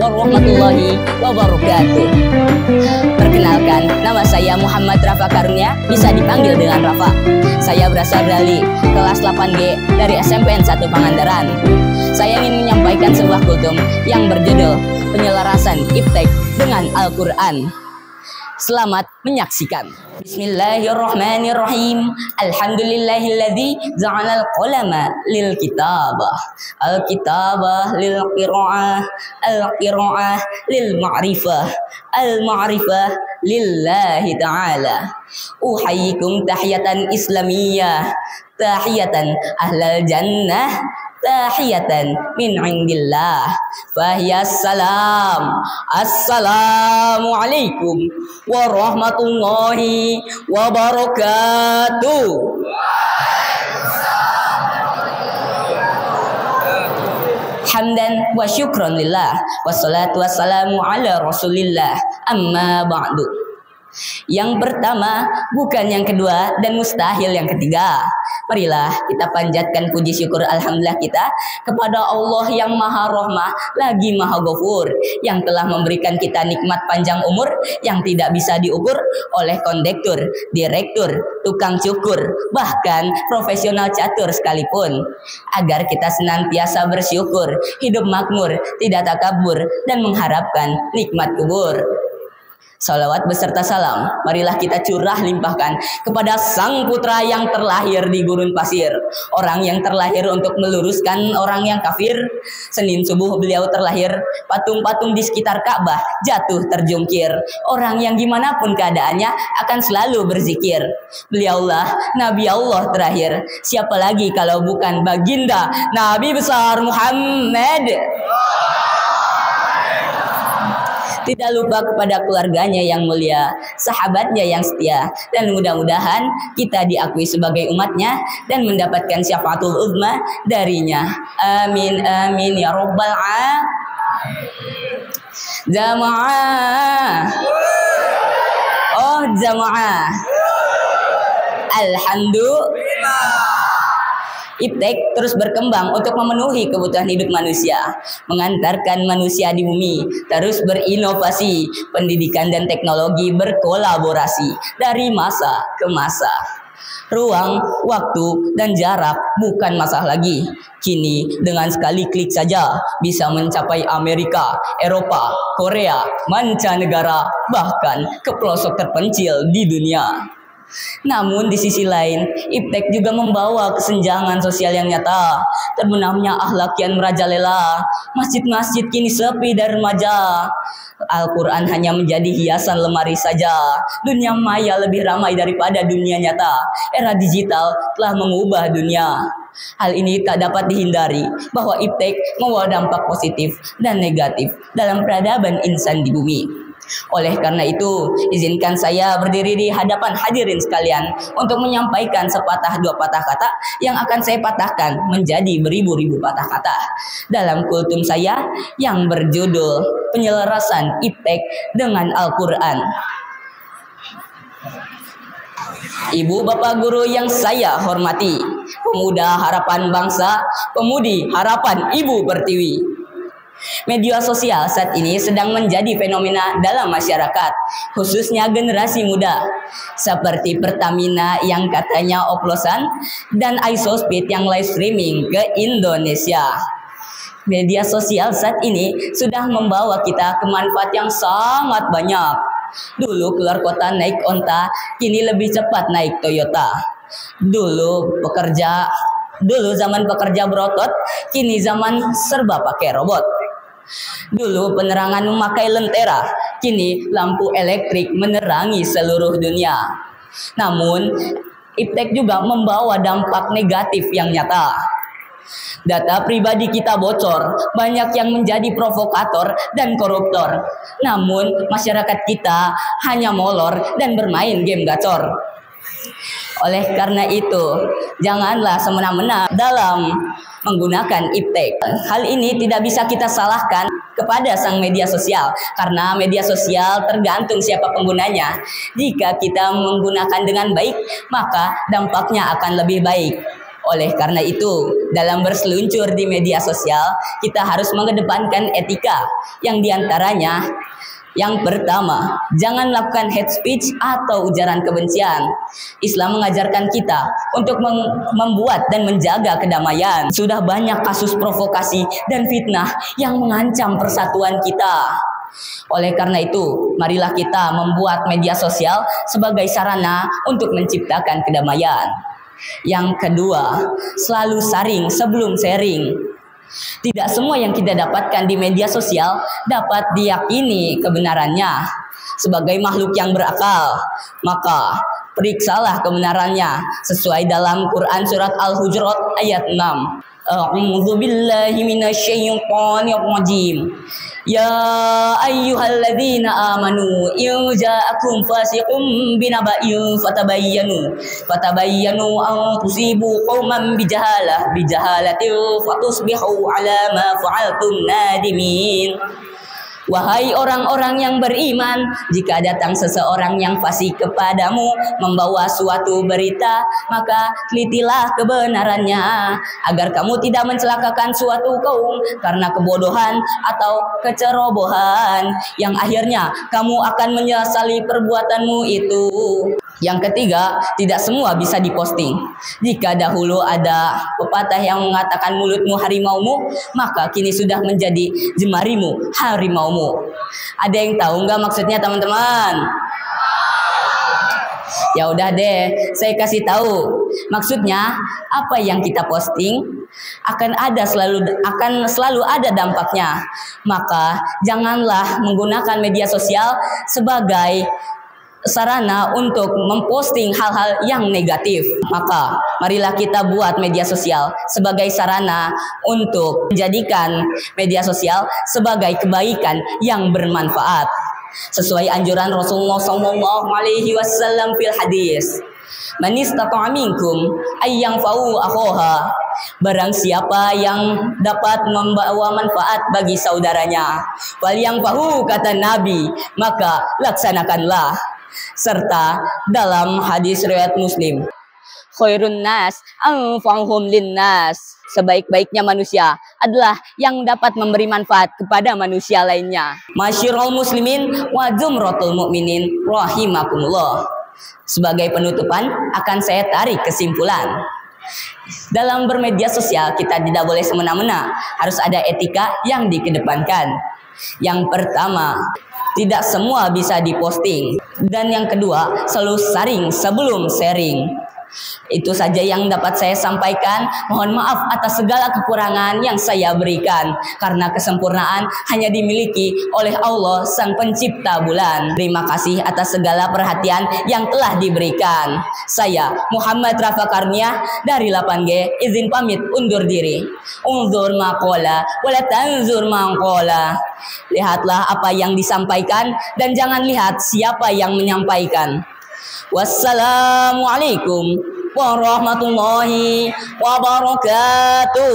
warahmatullahi wabarakatuh. Perkenalkan, nama saya Muhammad Rafa Karunia, bisa dipanggil dengan Rafa. Saya berasal dari kelas 8G dari SMPN 1 Pangandaran. Saya ingin menyampaikan sebuah kultum yang berjudul Penyelarasan Iptek dengan Al-Quran. Selamat menyaksikan. Bismillahirrahmanirrahim. Alhamdulillahilladzi ja'alal qalama lil kitabah. Al-kitabah lil qira'ah. Al-qira'ah lil ma'rifah. Al-ma'rifah lillahi ta'ala. Uhayyikum tahiyatan islamiyah. Tahiyatan ahlal jannah. Tahiyatan min indillah. Fahiyas salam. Assalamualaikum warahmatullahi wabarakatuh. Hamdan wa syukran lillah. Wassalatu wassalamu ala rasulillah. Amma ba'du. Yang pertama bukan yang kedua dan mustahil yang ketiga. Marilah kita panjatkan puji syukur alhamdulillah kita kepada Allah yang maha rahmah lagi maha ghafur, yang telah memberikan kita nikmat panjang umur yang tidak bisa diukur oleh kondektur, direktur, tukang cukur, bahkan profesional catur sekalipun, agar kita senantiasa bersyukur, hidup makmur, tidak takabur, dan mengharapkan nikmat kubur. Salawat beserta salam, marilah kita curah limpahkan kepada sang putra yang terlahir di gurun pasir, orang yang terlahir untuk meluruskan orang yang kafir. Senin subuh beliau terlahir, patung-patung di sekitar Ka'bah jatuh terjungkir, orang yang gimana pun keadaannya akan selalu berzikir. Beliaulah Nabi Allah terakhir, siapa lagi kalau bukan baginda Nabi besar Muhammad. Tidak lupa kepada keluarganya yang mulia, sahabatnya yang setia, dan mudah-mudahan kita diakui sebagai umatnya dan mendapatkan syafaatul uzma darinya. Amin amin ya rabbal alamin. Jamaah. Oh jamaah. Alhamdulillah. Iptek terus berkembang untuk memenuhi kebutuhan hidup manusia, mengantarkan manusia di bumi terus berinovasi, pendidikan dan teknologi berkolaborasi dari masa ke masa. Ruang, waktu, dan jarak bukan masalah lagi. Kini dengan sekali klik saja bisa mencapai Amerika, Eropa, Korea, mancanegara, bahkan ke pelosok terpencil di dunia. Namun di sisi lain, Iptek juga membawa kesenjangan sosial yang nyata. Terbenamnya akhlak yang merajalela. Masjid-masjid kini sepi dari remaja. Al-Quran hanya menjadi hiasan lemari saja. Dunia maya lebih ramai daripada dunia nyata. Era digital telah mengubah dunia. Hal ini tak dapat dihindari bahwa Iptek membawa dampak positif dan negatif dalam peradaban insan di bumi. Oleh karena itu, izinkan saya berdiri di hadapan hadirin sekalian untuk menyampaikan sepatah dua patah kata yang akan saya patahkan menjadi beribu-ribu patah kata dalam kultum saya yang berjudul Penyelarasan Iptek dengan Al-Quran. Ibu bapak guru yang saya hormati, pemuda harapan bangsa, pemudi harapan ibu pertiwi. Media sosial saat ini sedang menjadi fenomena dalam masyarakat, khususnya generasi muda, seperti Pertamina yang katanya oplosan dan iSospeed yang live streaming ke Indonesia. Media sosial saat ini sudah membawa kita ke manfaat yang sangat banyak. Dulu keluar kota naik onta, kini lebih cepat naik Toyota. Dulu zaman pekerja berotot, kini zaman serba pakai robot. Dulu penerangan memakai lentera, kini lampu elektrik menerangi seluruh dunia. Namun, Iptek juga membawa dampak negatif yang nyata. Data pribadi kita bocor, banyak yang menjadi provokator dan koruptor. Namun, masyarakat kita hanya molor dan bermain game gacor. Oleh karena itu, janganlah semena-mena dalam menggunakan Iptek. Hal ini tidak bisa kita salahkan kepada sang media sosial, karena media sosial tergantung siapa penggunanya. Jika kita menggunakan dengan baik, maka dampaknya akan lebih baik. Oleh karena itu, dalam berseluncur di media sosial, kita harus mengedepankan etika yang diantaranya yang pertama, jangan lakukan hate speech atau ujaran kebencian. Islam mengajarkan kita untuk membuat dan menjaga kedamaian. Sudah banyak kasus provokasi dan fitnah yang mengancam persatuan kita. Oleh karena itu, marilah kita membuat media sosial sebagai sarana untuk menciptakan kedamaian. Yang kedua, selalu saring sebelum sharing. Tidak semua yang kita dapatkan di media sosial dapat diyakini kebenarannya. Sebagai makhluk yang berakal, maka periksalah kebenarannya sesuai dalam Quran surat Al-Hujurat ayat 6. A'udzu billahi minasyaitonir rajim. Ya ayyuhalladzina amanu in ja'akum fasiqun binaba'in fatabayyanu an tusibu qauman bijahalatin fatusbihu ala ma fa'altum nadimin. Wahai orang-orang yang beriman, jika datang seseorang yang fasik kepadamu membawa suatu berita, maka telitilah kebenarannya, agar kamu tidak mencelakakan suatu kaum karena kebodohan atau kecerobohan, yang akhirnya kamu akan menyesali perbuatanmu itu. Yang ketiga, tidak semua bisa diposting. Jika dahulu ada pepatah yang mengatakan mulutmu harimaumu, maka kini sudah menjadi jemarimu harimaumu. Ada yang tahu nggak maksudnya, teman-teman? Ya udah deh, saya kasih tahu. Maksudnya, apa yang kita posting akan selalu ada dampaknya. Maka janganlah menggunakan media sosial sebagai sarana untuk memposting hal-hal yang negatif. Maka marilah kita buat media sosial sebagai sarana untuk menjadikan media sosial sebagai kebaikan yang bermanfaat sesuai anjuran Rasulullah SAW fil hadis. Man istata'a minkum ayyanfa'u akhaha. Barang siapa yang dapat membawa manfaat bagi saudaranya, wal yang fahu, kata Nabi, maka laksanakanlah. Serta dalam hadis riwayat Muslim, khairun nas anfa'uhum linnas. Sebaik-baiknya manusia adalah yang dapat memberi manfaat kepada manusia lainnya. Masyirul muslimin wa zumratul mu'minin rahimakumullah. Sebagai penutupan akan saya tarik kesimpulan. Dalam bermedia sosial kita tidak boleh semena-mena, harus ada etika yang dikedepankan. Yang pertama, tidak semua bisa diposting. Dan yang kedua, selalu saring sebelum sharing. Itu saja yang dapat saya sampaikan. Mohon maaf atas segala kekurangan yang saya berikan, karena kesempurnaan hanya dimiliki oleh Allah Sang Pencipta bulan. Terima kasih atas segala perhatian yang telah diberikan. Saya Muhammad Rafa Karnia dari 8G izin pamit undur diri. Unzur maqala wala tanzur maqala. Lihatlah apa yang disampaikan dan jangan lihat siapa yang menyampaikan. Wassalamualaikum warahmatullahi wabarakatuh.